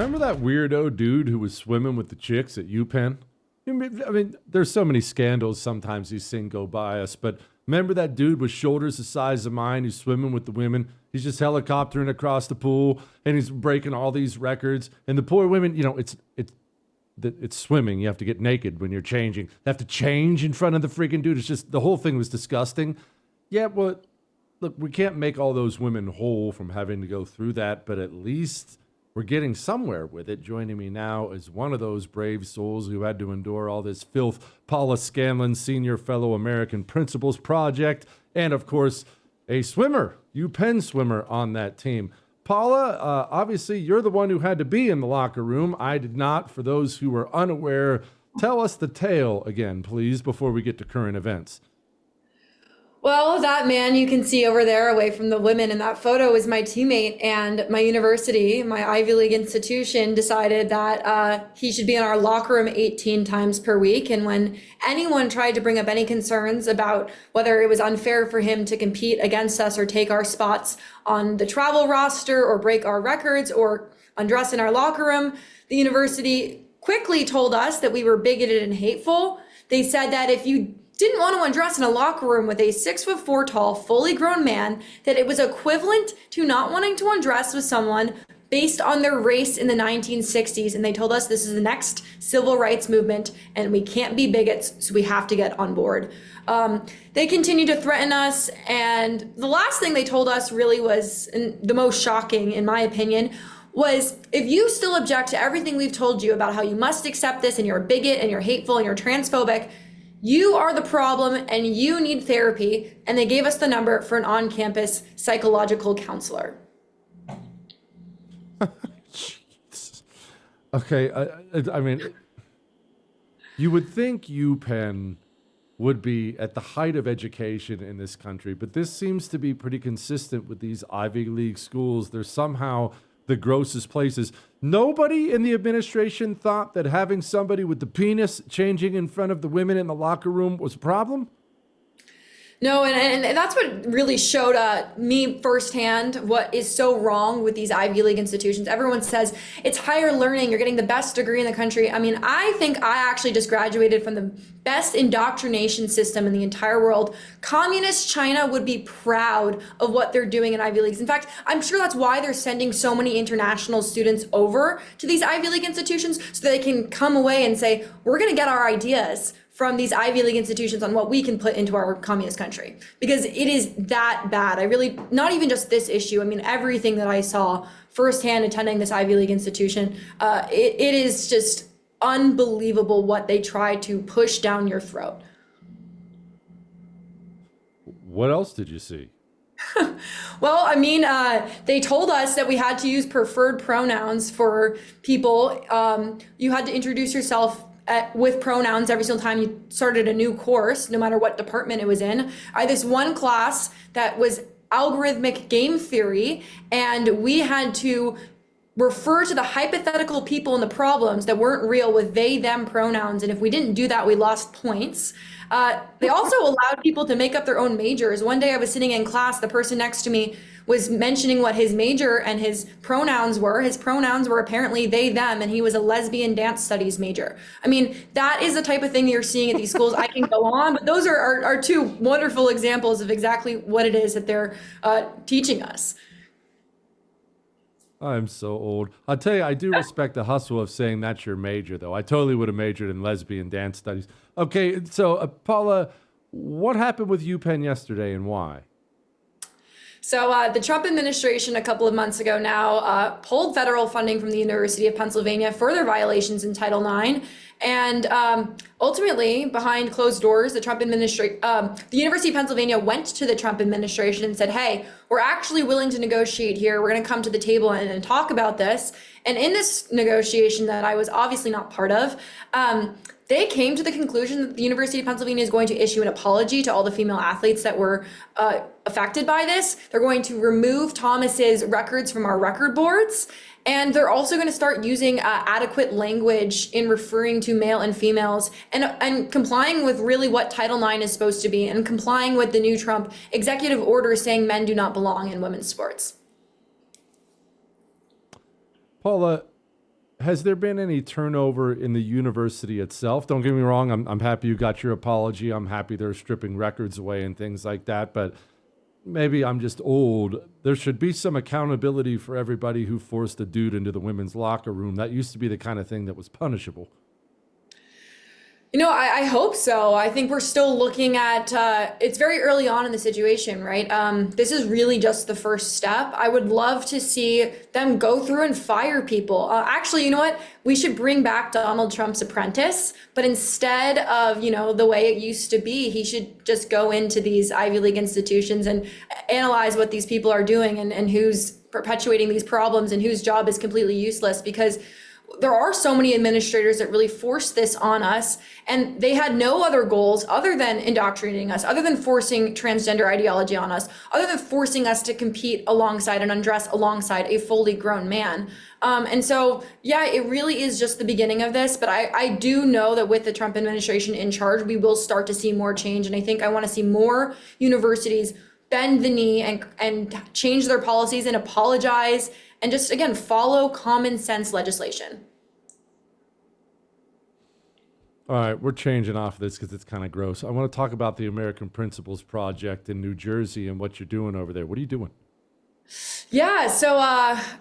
remember that weirdo dude who was swimming with the chicks at UPenn? I mean, there's so many scandals sometimes these things go by us, but remember that dude with shoulders the size of mine who's swimming with the women? He's just helicoptering across the pool and he's breaking all these records. And the poor women, it's swimming. You have to get naked when you're changing. They have to change in front of the freaking dude. It's just, the whole thing was disgusting. Yeah, well, look, we can't make all those women whole from having to go through that, but at least we're getting somewhere with it. Joining me now is one of those brave souls who had to endure all this filth, Paula Scanlan, Senior Fellow American Principals Project, and of course, a swimmer, UPenn swimmer on that team. Paula, obviously you're the one who had to be in the locker room. I did not. For those who are unaware, tell us the tale again, please, before we get to current events. Well, that man you can see over there away from the women in that photo is my teammate, and my university, my Ivy League institution, decided that he should be in our locker room 18 times per week. And when anyone tried to bring up any concerns about whether it was unfair for him to compete against us or take our spots on the travel roster or break our records or undress in our locker room, the university quickly told us that we were bigoted and hateful. They said that if you didn't want to undress in a locker room with a 6'4" tall, fully grown man, that it was equivalent to not wanting to undress with someone based on their race in the 1960s. And they told us this is the next civil rights movement and we can't be bigots, so we have to get on board. They continued to threaten us. And the last thing they told us really was, and the most shocking in my opinion, was if you still object to everything we've told you about how you must accept this and you're a bigot and you're hateful and you're transphobic, you are the problem and you need therapy. And they gave us the number for an on-campus psychological counselor. Jeez. Okay, I mean, you would think UPenn would be at the height of education in this country, but this seems to be pretty consistent with these Ivy League schools. They're somehow the grossest places. Nobody in the administration thought that having somebody with the penis changing in front of the women in the locker room was a problem? No, and that's what really showed me firsthand what is so wrong with these Ivy League institutions. Everyone says it's higher learning, you're getting the best degree in the country. I mean, I think I actually just graduated from the best indoctrination system in the entire world. Communist China would be proud of what they're doing in Ivy Leagues. In fact, I'm sure that's why they're sending so many international students over to these Ivy League institutions so that they can come away and say, we're going to get our ideas from these Ivy League institutions on what we can put into our communist country, because it is that bad. I really, not even just this issue. I mean, everything that I saw firsthand attending this Ivy League institution, it is just unbelievable what they try to push down your throat. What else did you see? Well, I mean, they told us that we had to use preferred pronouns for people. You had to introduce yourself with pronouns every single time you started a new course, no matter what department it was in. I had this one class that was algorithmic game theory, and we had to refer to the hypothetical people in the problems that weren't real with they, them pronouns. And if we didn't do that, we lost points. They also allowed people to make up their own majors. One day I was sitting in class, the person next to me was mentioning what his major and his pronouns were. His pronouns were apparently they, them, and he was a lesbian dance studies major. I mean, that is the type of thing you're seeing at these schools. I can go on, but those are two wonderful examples of exactly what it is that they're teaching us. I'm so old. I'll tell you, I do respect the hustle of saying that's your major, though. I totally would have majored in lesbian dance studies. Okay, so Paula, what happened with UPenn yesterday and why? So the Trump administration a couple of months ago now pulled federal funding from the University of Pennsylvania for their violations in Title IX. And ultimately, behind closed doors, the University of Pennsylvania went to the Trump administration and said, hey, we're actually willing to negotiate here. We're going to come to the table and talk about this. And in this negotiation that I was obviously not part of, they came to the conclusion that the University of Pennsylvania is going to issue an apology to all the female athletes that were affected by this. They're going to remove Thomas's records from our record boards. And they're also going to start using adequate language in referring to male and females and complying with really what Title IX is supposed to be and complying with the new Trump executive order saying men do not belong in women's sports. Paula, Has there been any turnover in the university itself? Don't get me wrong. I'm happy you got your apology. I'm happy they're stripping records away and things like that. But maybe I'm just old. There should be some accountability for everybody who forced a dude into the women's locker room. That used to be the kind of thing that was punishable. I hope so. I think we're still looking at, it's very early on in the situation, right? This is really just the first step. I would love to see them go through and fire people. Actually, you know what? We should bring back Donald Trump's apprentice, but instead of, the way it used to be, he should just go into these Ivy League institutions and analyze what these people are doing and who's perpetuating these problems and whose job is completely useless, because there are so many administrators that really force this on us, and they had no other goals other than indoctrinating us, other than forcing transgender ideology on us, other than forcing us to compete alongside and undress alongside a fully grown man. And so, yeah, it really is just the beginning of this, but I do know that with the Trump administration in charge, we will start to see more change. And I think I want to see more universities bend the knee and change their policies and apologize and just, again, follow common sense legislation. All right, we're changing off of this because it's kind of gross. I want to talk about the American Principles Project in New Jersey and what you're doing over there. What are you doing? Yeah, so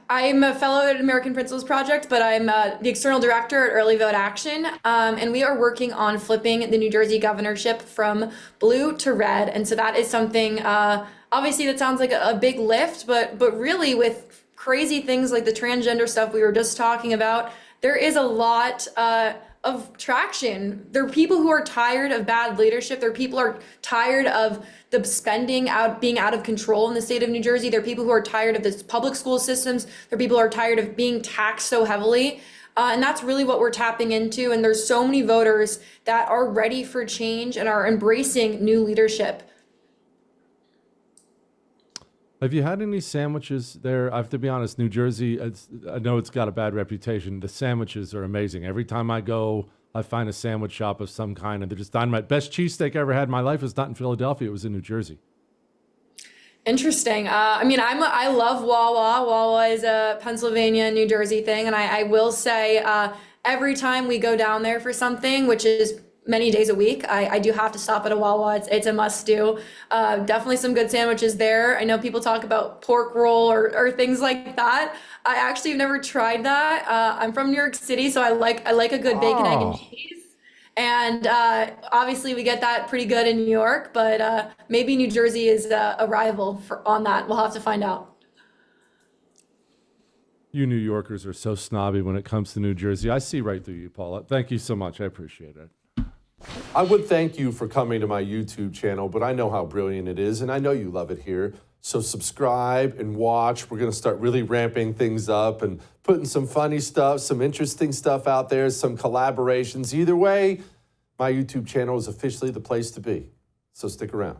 I'm a fellow at American Principles Project, but I'm the external director at Early Vote Action, and we are working on flipping the New Jersey governorship from blue to red. And so that is something, obviously, that sounds like a big lift, but really with crazy things like the transgender stuff we were just talking about, there is a lot of traction. There are people who are tired of bad leadership. There are people who are tired of the spending being out of control in the state of New Jersey. There are people who are tired of the public school systems. There are people who are tired of being taxed so heavily. And that's really what we're tapping into. And there's so many voters that are ready for change and are embracing new leadership. Have you had any sandwiches there? I have to be honest, New Jersey, I know it's got a bad reputation. The sandwiches are amazing. Every time I go, I find a sandwich shop of some kind, and they're just dynamite. Best cheesesteak I ever had in my life was not in Philadelphia. It was in New Jersey. Interesting. I love Wawa. Wawa is a Pennsylvania, New Jersey thing. And I will say every time we go down there for something, which is many days a week, I do have to stop at a Wawa. It's a must do. Definitely some good sandwiches there. I know people talk about pork roll or things like that. I actually have never tried that. I'm from New York City, so I like a good bacon, egg, and cheese. And obviously we get that pretty good in New York, but maybe New Jersey is a rival on that. We'll have to find out. You New Yorkers are so snobby when it comes to New Jersey. I see right through you, Paula. Thank you so much. I appreciate it. I would thank you for coming to my YouTube channel, but I know how brilliant it is, and I know you love it here. So subscribe and watch. We're going to start really ramping things up and putting some funny stuff, some interesting stuff out there, some collaborations. Either way, my YouTube channel is officially the place to be. So stick around.